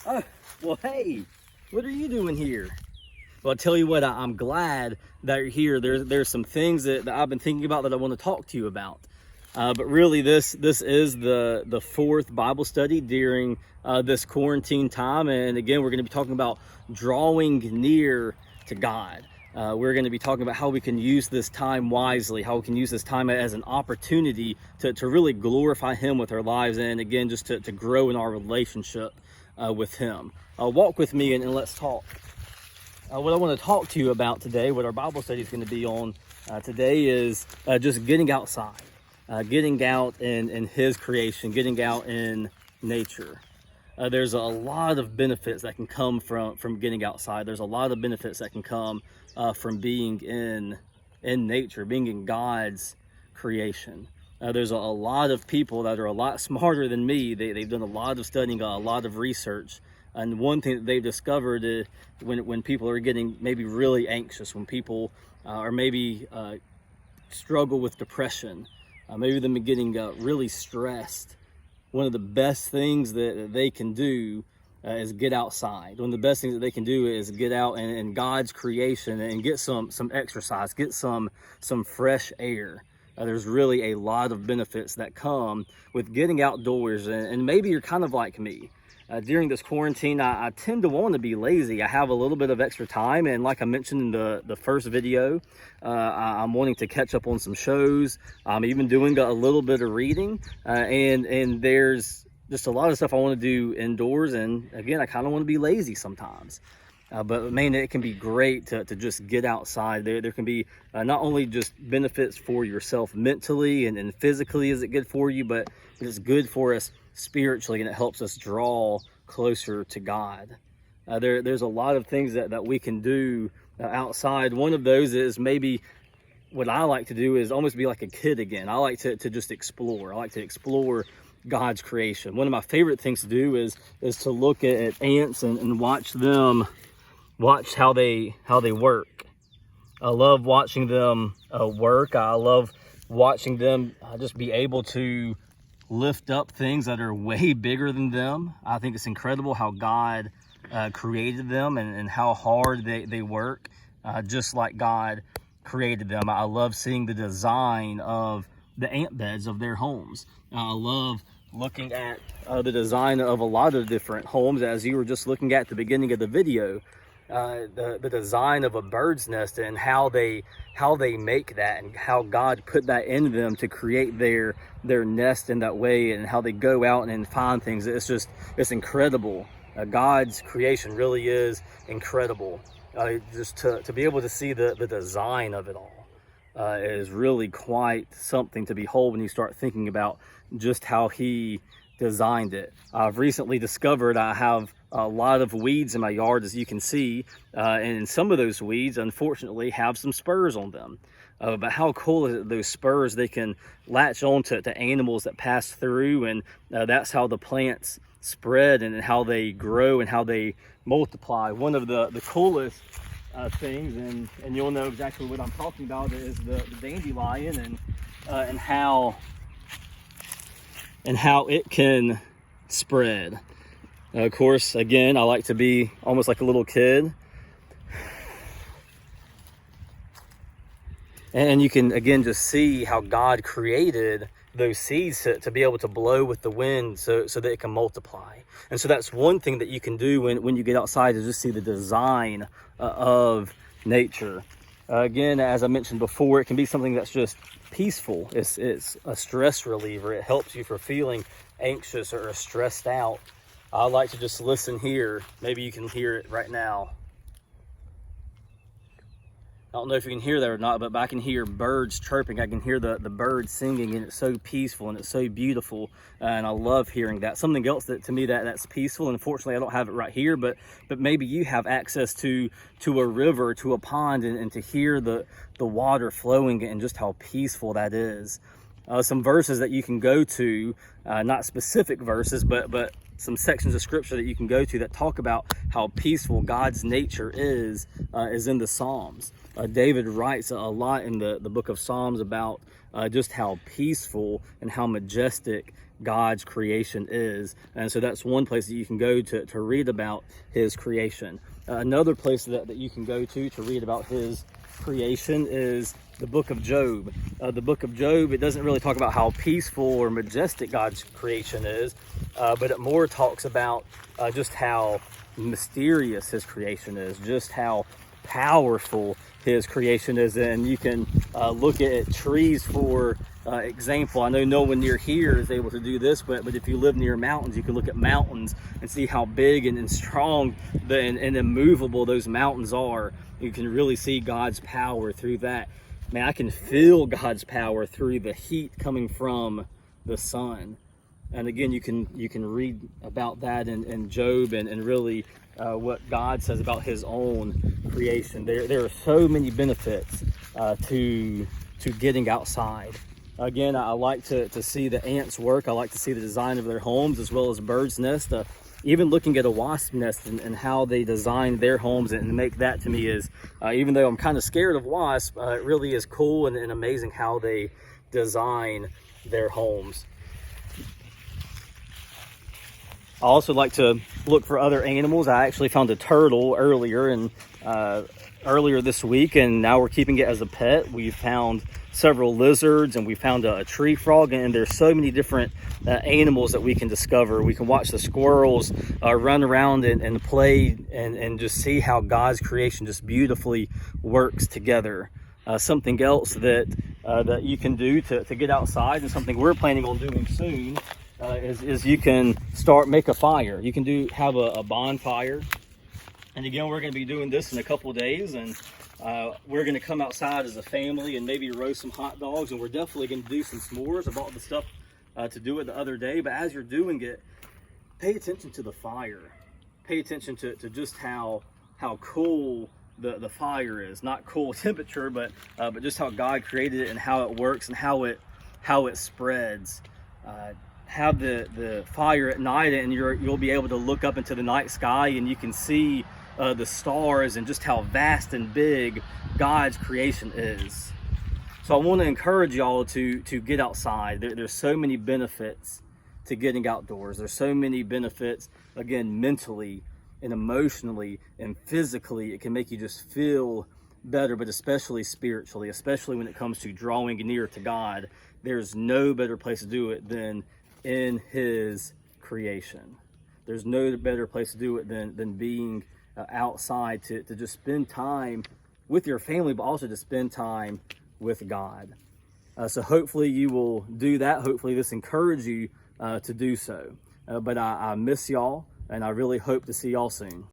Oh, well, hey, what are you doing here? Well, I'll tell you what, I'm glad that you're here. There's some things that I've been thinking about that I want to talk to you about. But really, this is the fourth Bible study during this quarantine time. And again, we're going to be talking about drawing near to God. We're going to be talking about how we can use this time wisely, how we can use this time as an opportunity to really glorify Him with our lives, and again, just to grow in our relationship with Him. Walk with me and let's talk. What I want to talk to you about today, what our Bible study is going to be on today, is just getting outside, getting out in His creation, getting out in nature. There's a lot of benefits that can come from getting outside. There's a lot of benefits that can come from being in nature, being in God's creation. There's a lot of people that are a lot smarter than me. They've done a lot of studying, a lot of research. And one thing that they've discovered is when people are getting maybe really anxious, when people are maybe struggle with depression, maybe them getting really stressed, one of the best things that they can do is get outside. One of the best things that they can do is get out in God's creation and get some exercise, get some fresh air. There's really a lot of benefits that come with getting outdoors, and maybe you're kind of like me. During this quarantine, I tend to want to be lazy. I have a little bit of extra time, and like I mentioned in the first video, I'm wanting to catch up on some shows. I'm even doing a little bit of reading, and there's just a lot of stuff I want to do indoors, and again, I kind of want to be lazy sometimes. But man, it can be great to just get outside. There can be not only just benefits for yourself mentally and physically is it good for you, but it's good for us spiritually, and it helps us draw closer to God. There's a lot of things that we can do outside. One of those is maybe what I like to do is almost be like a kid again. I like to just explore. I like to explore God's creation. One of my favorite things to do is to look at ants and watch how they work. I love watching them work. I love watching them just be able to lift up things that are way bigger than them. I think it's incredible how God created them and how hard they work, just like God created them. I love seeing the design of the ant beds of their homes. I love looking at the design of a lot of different homes, as you were just looking at the beginning of the video. The design of a bird's nest and how they make that, and how God put that in them to create their nest in that way, and how they go out and find things. It's incredible. God's creation really is incredible. Just to be able to see the design of it all is really quite something to behold when you start thinking about just how He designed it. I've recently discovered I have a lot of weeds in my yard, as you can see, and some of those weeds unfortunately have some spurs on them. But how cool is it, those spurs, they can latch on to animals that pass through, and that's how the plants spread and how they grow and how they multiply. One of the coolest things, and you'll know exactly what I'm talking about, is the dandelion and how it can spread. Of course, again, I like to be almost like a little kid. And you can, again, just see how God created those seeds to be able to blow with the wind so that it can multiply. And so that's one thing that you can do when you get outside, is just see the design of nature. Again, as I mentioned before, it can be something that's just peaceful. It's a stress reliever. It helps you for feeling anxious or stressed out. I like to just listen here. Maybe you can hear it right now. I don't know if you can hear that or not, but I can hear birds chirping. I can hear the birds singing, and it's so peaceful and it's so beautiful, and I love hearing that. Something else that to me that's peaceful, and unfortunately I don't have it right here, but maybe you have access to a river, to a pond, and to hear the water flowing and just how peaceful that is. Some verses that you can go to, not specific verses, but some sections of scripture that you can go to that talk about how peaceful God's nature is in the Psalms. David writes a lot in the book of Psalms about just how peaceful and how majestic God's creation is. And so that's one place that you can go to read about his creation. Another place that you can go to read about his creation is the book of Job. The book of Job, it doesn't really talk about how peaceful or majestic God's creation is, but it more talks about just how mysterious his creation is, just how powerful his creation is. And you can look at trees for example. I know no one near here is able to do this, but if you live near mountains, you can look at mountains and see how big and strong and immovable those mountains are. You can really see God's power through that. Man, I can feel God's power through the heat coming from the sun. And again, you can read about that in Job and really what God says about his own creation. There are so many benefits to getting outside. Again, I like to see the ants work. I like to see the design of their homes as well as birds' nests. Even looking at a wasp nest and how they design their homes and make that, to me, is, even though I'm kind of scared of wasps, it really is cool and amazing how they design their homes. I also like to look for other animals. I actually found a turtle earlier this week, and now we're keeping it as a pet. We found several lizards, and we found a tree frog, and there's so many different animals that we can discover. We can watch the squirrels run around and play and just see how God's creation just beautifully works together. Something else that you can do to get outside, and something we're planning on doing soon, is you can make a fire. You can have a bonfire. And again, we're going to be doing this in a couple of days, and we're going to come outside as a family and maybe roast some hot dogs, and we're definitely going to do some s'mores. I bought the stuff to do it the other day, but as you're doing it, pay attention to the fire. Pay attention to just how cool the fire is. Not cool temperature, but just how God created it and how it works and how it spreads. Have the fire at night, and you'll be able to look up into the night sky, and you can see the stars and just how vast and big God's creation is. So I want to encourage y'all to get outside. There's so many benefits to getting outdoors. There's so many benefits, again, mentally and emotionally and physically. It can make you just feel better, but especially spiritually, especially when it comes to drawing near to God. There's no better place to do it than in his creation. There's no better place to do it than being outside to just spend time with your family, but also to spend time with God. So hopefully you will do that. Hopefully this encourages you to do so. But I miss y'all, and I really hope to see y'all soon.